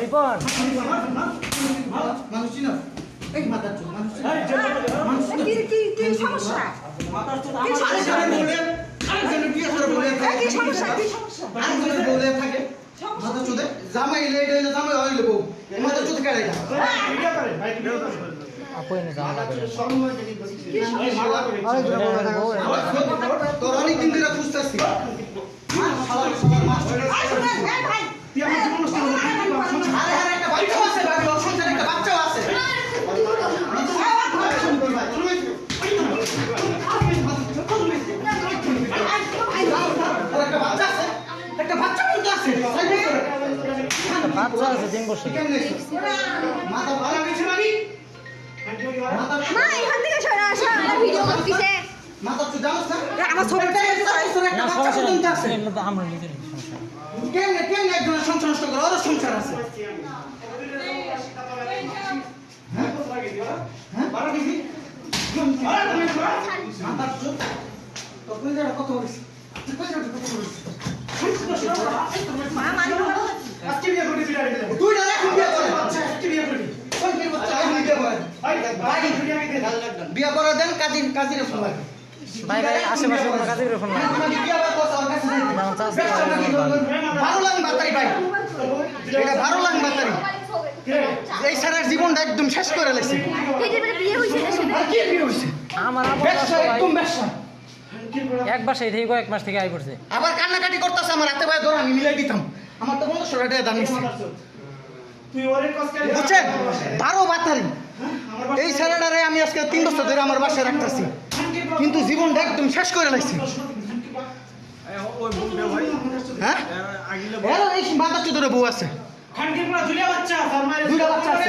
রিপন মানুষ চিনো এই মাথা চুল মানুষ কি সমস্যা আরেকজনের বলে আরেকজনের বিয়ে করে বলে থাকে কি সমস্যা আরেকজনের বলে থাকে মাথা চুদে জামাই লেট হইলে জামাই হইলে বউ মাথা চুদ কাড়ে না আপু এনে যাও না করে তোর অনেক দিন ধরে খুঁজতেছি আরে আরে একটা বাচ্চা আছে ভাবি ওর সংসারে একটা বাচ্চা আছে একটা বাচ্চা আছে একটা বাচ্চা কিন্তু আছে বাচ্চা আছে 3 বছর মাথা ভালো গেছে নাকি মা এখান থেকে সরে আসো আমরা ভিডিও করতেছে মাথা তো জানোস না আমার ছোট একটা না বাচ্চা সমস্যা কিন্তু আছে নেই তো আমরা নিজের সমস্যা কেন কেন একজনের সংসার নষ্ট করে ওর সংসার আছে হ্যাঁ হ্যাঁ বারো দিবি মাথা চুপ তো কই যা কত বলিস কই যা কত বলিস মা মানো আজকে বিয়ে করবি বিয়ে দিলে তুই না এখন বিয়ে করে আজকে বিয়ে করবি কোন কি বাচ্চা আমি বিয়ে করে ভাই বিয়ে করে দেন কাজীর ফোন লাগে ভাই ভাই আশেপাশে কোনো কাজে ফোন না বিয়ে করতে ওর কাছে ভালো লাগে বাতারি ভাই এটা ভালো লাগে বাতারি এই সারার জীবনটা একদম শেষ করে লেছে এদের মানে বিয়ে হইছে না শুধু কি বিয়ে হইছে আমার আপু ব্যবসা একদম ব্যবসা এক বাসায় থেকে কয়েক মাস থেকে আই করছে আবার কান্নাকাটি করতেছে আমার হাতে ভাই ধর আমি মিলাই দিতাম আমার তো 1500 টাকা দাম নিচ্ছে বুঝছেন 12 বাতারি এই ছেলেটারে আমি আজকে 3 বছর ধরে আমার বাসায় রাখতেছি কিন্তু জীবনটা একদম শেষ করে লাগছে হ্যাঁ এই বাচ্চা চোদরে বউ আছে দুইটা বাচ্চা আছে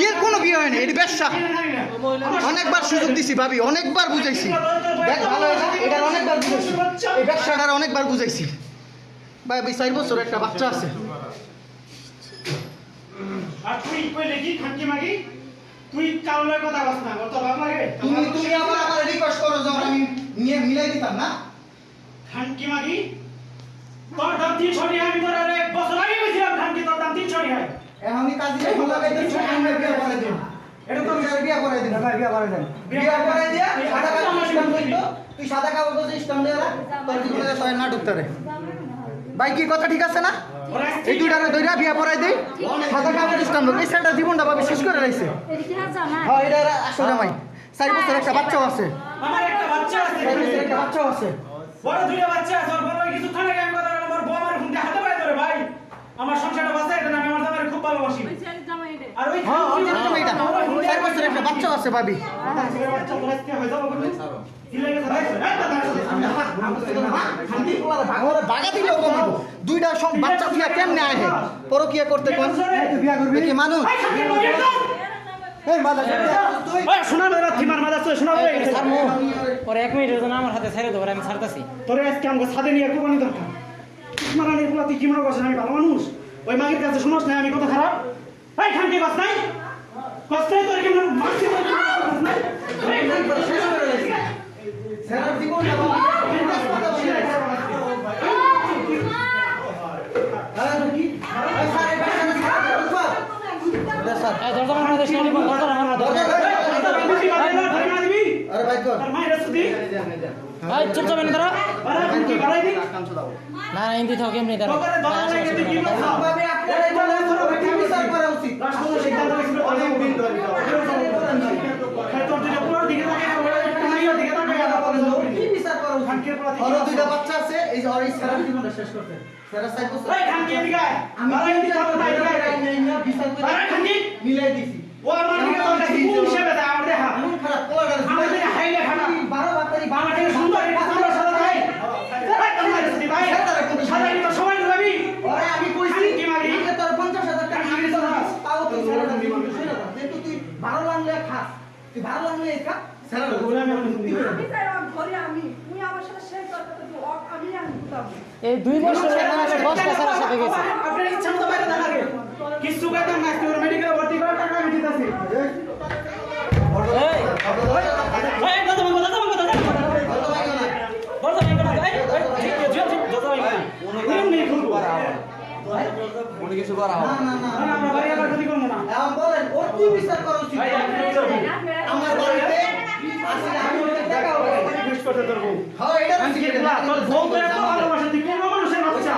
এর কোনো বিয়ে হয় না এটি ব্যবসা অনেকবার সুযোগ দিছি ভাবি অনেকবার বুঝাইছি দেখ ভালো হয়েছে এটার অনেকবার বুঝাইছি এই ব্যবসাটার অনেকবার বুঝাইছি ভাই 4 বছর একটা বাচ্চা আছে তুমি আবার রিকোয়েস্ট করো যে আমি নিয়ে মিলাই দিতাম না খানকি মাগি তোর দাম 300 টাকা আমি তোর আরে এক বছর আগে কইছিলাম খানকি তোর দাম 300 টাকা আমি কাজে ভালো লাগাইতেছি আমি বিয়ে করে দিন এটা তো বিয়ে করে দিন ভাই বিয়ে করে দেন বিয়ে করে দিয়া সাদা কাগজ স্ট্যাম্প দিতো তুই সাদা কাগজে স্ট্যাম্প দেরা তোর জীবনে সয় না ঢুকতে রে ভাই কি কথা ঠিক আছে না এই দুইটারে দইরা বিয়ে পড়াই দেই সাদা কাগজ স্ট্যাম্প এই সেটা জীবনটা ভাবে শেষ করে রাখছে এদিকে হাত জানা হ্যাঁ এটা আসলে জামাই 4 বছর একটা বাচ্চাও আছে আমার একটা বাচ্চা আছে 4 বছর একটা বাচ্চাও আছে বড় দুইটা বাচ্চা আছে আর বড় কিছু খানে আমি কথা আমার বউ আমার ফোনটা হাতে পায় ধরে ভাই আমার সংসারটা বাঁচায় দেন আমি আমার জামাইরে খুব ভালোবাসি আর ওই হ্যাঁ জানো এটা 4 বছর একটা বাচ্চাও আছে ভাবি বাচ্চা তোর আজকে হয়ে যাবো বলে বাগা দিলেও কমাবো দুইটা সব বাচ্চা দিয়া কেমনে আহে পরকিয়া করতে কোন বিয়া করবে কি মানুষ এই মাদা তুই শোনা না থিমার মাদা শোনা পরে 1 মিনিটের জন্য আমার হাতে ছেড়ে দেবো আমি ছাড়তাছি তোরে আজকে আমাকে ছাদে নিয়ে কোবানি দরকার মারানি এগুলা তুই কি মনে করছিস আমি ভালো মানুষ ওই মাগের কাছে শুনোস না আমি কত খারাপ এই খানকে বাস নাই তোর কেমন মারছি সারা জীবন এই দরজা আমার হাতে ছেড়ে দিবো দরজা আমার হাতে আরে ভাই কর আর মায়ের সুদি এই চুপচাপ এনে ধরো কি বাড়াই দি না না ইন্দি থাও কেমনি ধরো তোরে দরজা লাগে তুই কি বলছ ভাবে আপনারা বলে ধরো কি বিচার করা উচিত রাষ্ট্র সিদ্ধান্ত নিয়েছিল অনেক দিন ধরে খালি তোর দিকে পুরো দিকে থাকে মাইও দিকে থাকে কি বিচার করা উচিত খানকে পুরো ওর দুইটা বাচ্চা আছে এই যে ওর এই সারা জীবনটা শেষ করতে সারা 4 বছর এই খানকে এদিকে আমি বাড়াই দি বিচার তোর করে বিচার করে বিচার করে বাড়াই খানকে মিলাই দিছি ও আমার দিকে তোর কাছে কোন হিসেবে দা আমার দেখা এমন খারাপ পোলাডার আমাদের হাইলে খানা 12 বাতারি বাবা থেকে সুন্দর এটা সুন্দর সাদা ভাই এই তোমার সুদি ভাই সাদা কি তো সবাই রবি ওরে আমি কইছি কি মাগি আগে তোর 50,000 টাকা আমি তো তাও তো সারা জীবন যেহেতু তুই ভালো লাগলে খাস তুই ভালো লাগলে খা সারা ওরা আমি শুনি আমি তাই ঘরে আমি তুই আমার সাথে শেয়ার করতে তো আমি বুঝাবো এই 2 বছর আগে 10 বছরের সাথে গেছে আপনার ইচ্ছা মতো বাইরে দাঁড়া লাগে কিছু কথা না তোর মেডিকেল ভর্তি করার টাকা আমি দিতেছি এই এই কথা বল কথা বল কথা বল কিছু করা না হবে না না না, আমরা বাড়ি আবার ক্ষতি করবো না। এখন বলেন ওর কি বিচার করা উচিত ভাই, আপনি বিচার করুন। আমার বাড়িতে আসলে আমি ওকে টাকা রিকোয়েস্ট করতে তোর বউ। হ্যাঁ এটা আঙ্কেলগুলা, তোর বউ তো এত ভালোবাসে, তুই কোন মানুষের বাচ্চা?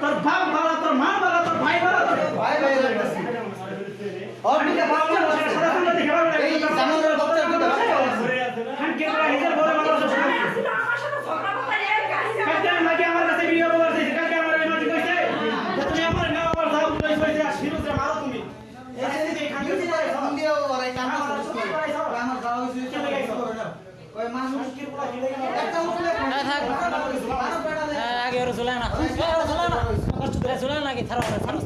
তোর বাপ বালা, তোর মা বালা, তোর ভাই বালা, তোর ভাই ভাই লাগতেছে আমি যে বাপ বালা, সেটা সাদা সাদা দেখে ভালো লাগে। এই জানোয়ারের বাচ্চা দুটো আঙ্কেলগুলা নিজের বউরে ভালোবাসে। আসলে আমার সাথে ঝগড়া করতে এই কাছে কালকে আমি নাকি আমার কাছে ভিডিও কল দিয়েছে, কালকে আমার এই মাটি কইছে যে তুমি আমার নাম আবার দাও কইছে কইছে আর ফিরোজে মারো তুমি। এই যে এই খান্তি করে ফোন দিয়ে ওরে কান্না করছে আমার যাওয়া হইছে কি করে না ওই মানুষ কি পুরো কি লাগে একটা মুখে হ্যাঁ, থাক। মারো বেটালে আগে ওরা ঝুলায় না ওরা ঝুলায় না কষ্ট করে ঝুলায় না কি ছাড়ো ছাড়ো ছাড়ো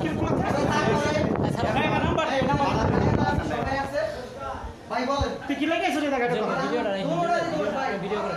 ভাই আমার নাম্বার দে, নাম্বার দে। ভাই বলেন তুই কি লাগাইছিস এই জায়গাটা? ভিডিওটা তোমরা দিতে ভাই ভিডিও করে